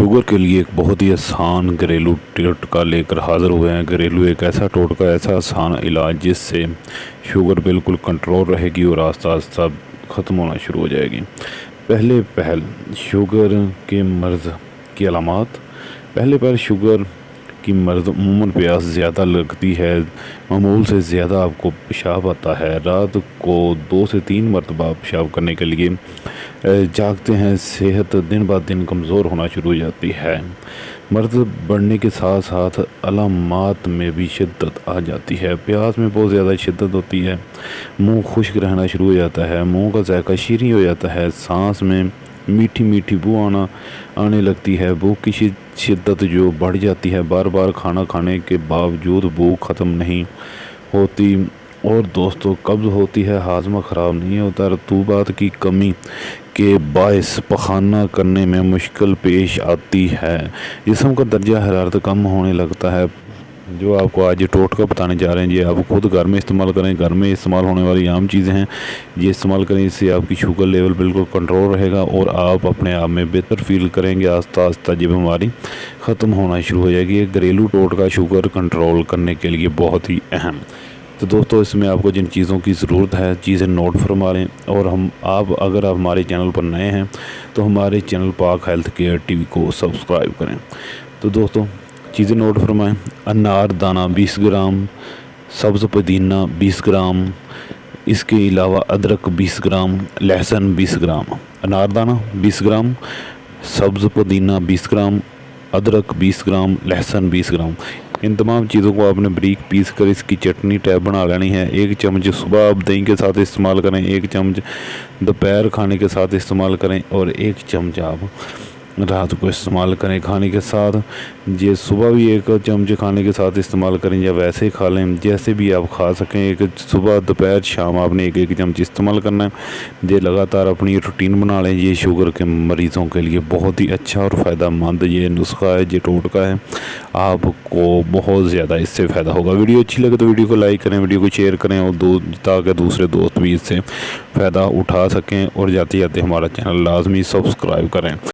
Sugar के लिए एक बहुत ही आसान घरेलू टोटका लेकर हाज़िर हुए हैं। घरेलू एक ऐसा टोटका, ऐसा आसान इलाज जिससे शुगर बिल्कुल कंट्रोल रहेगी और आस्ता आस्ता ख़त्म होना शुरू हो जाएगी। पहल शुगर के मर्ज़ की अलामात। पहले शुगर की मर्ज़ अमूमन प्यास ज़्यादा लगती है, मामूल से ज़्यादा आपको पेशाब आता है, रात को 2 से 3 मरतबा पेशाब करने के लिए जागते हैं, सेहत दिन ब दिन कमज़ोर होना शुरू हो जाती है। मर्ज़ बढ़ने के साथ साथ अलामात में भी शिद्दत आ जाती है। प्यास में बहुत ज़्यादा शिद्दत होती है, मुंह खुश्क रहना शुरू हो जाता है, मुंह का जायका शीरी हो जाता है, सांस में मीठी मीठी बू आने लगती है, भूख की शिद्दत जो बढ़ जाती है, बार बार खाना खाने के बावजूद भूख ख़त्म नहीं होती, और दोस्तों कब्ज़ होती है, हाजमा ख़राब नहीं होता, रतूबात की कमी के बायस पखाना करने में मुश्किल पेश आती है, जिस्म का दर्जा हरारत कम होने लगता है। जो आपको आज ये टोटका बताने जा रहे हैं, ये आप खुद घर में इस्तेमाल करें। घर में इस्तेमाल होने वाली आम चीज़ें हैं, ये इस्तेमाल करें, इससे आपकी शुगर लेवल बिल्कुल कंट्रोल रहेगा और आप अपने आप में बेहतर फील करेंगे। आस्ता आस्ता ये बीमारी ख़त्म होना शुरू हो जाएगी। एक घरेलू टोटका शुगर कंट्रोल करने के लिए बहुत ही अहम। तो दोस्तों, इसमें आपको जिन चीज़ों की ज़रूरत है, चीज़ें नोट फरमा लें। और अगर आप हमारे चैनल पर नए हैं तो हमारे चैनल पाक हेल्थ केयर टीवी को सब्सक्राइब करें। तो दोस्तों, चीज़ें नोट फरमाएं। अनार दाना 20 ग्राम, सब्ज़ पुदीना 20 ग्राम, इसके अलावा अदरक 20 ग्राम, लहसुन 20 ग्राम। अनार दाना 20 ग्राम, सब्ज़ पुदीना 20 ग्राम, अदरक 20 ग्राम, लहसुन 20 ग्राम। इन तमाम चीज़ों को आपने बारीक पीस कर इसकी चटनी टाइप बना लेनी है। 1 चम्मच सुबह आप दही के साथ इस्तेमाल करें, 1 चम्मच दोपहर खाने के साथ इस्तेमाल करें और 1 चम्मच आप रात को इस्तेमाल करें खाने के साथ। ये सुबह भी 1 चम्मच खाने के साथ इस्तेमाल करें या वैसे ही खा लें, जैसे भी आप खा सकें। एक सुबह दोपहर शाम आपने 1 चम्मच इस्तेमाल करना है। ये लगातार अपनी रूटीन बना लें। ये शुगर के मरीज़ों के लिए बहुत ही अच्छा और फ़ायदेमंद ये नुस्खा है, ये टोटका है, आपको बहुत ज़्यादा इससे फ़ायदा होगा। वीडियो अच्छी लगे तो वीडियो को लाइक करें, वीडियो को शेयर करें और ताकि दूसरे दोस्त भी इससे फ़ायदा उठा सकें। और जाते जाते हमारा चैनल लाजमी सब्सक्राइब करें।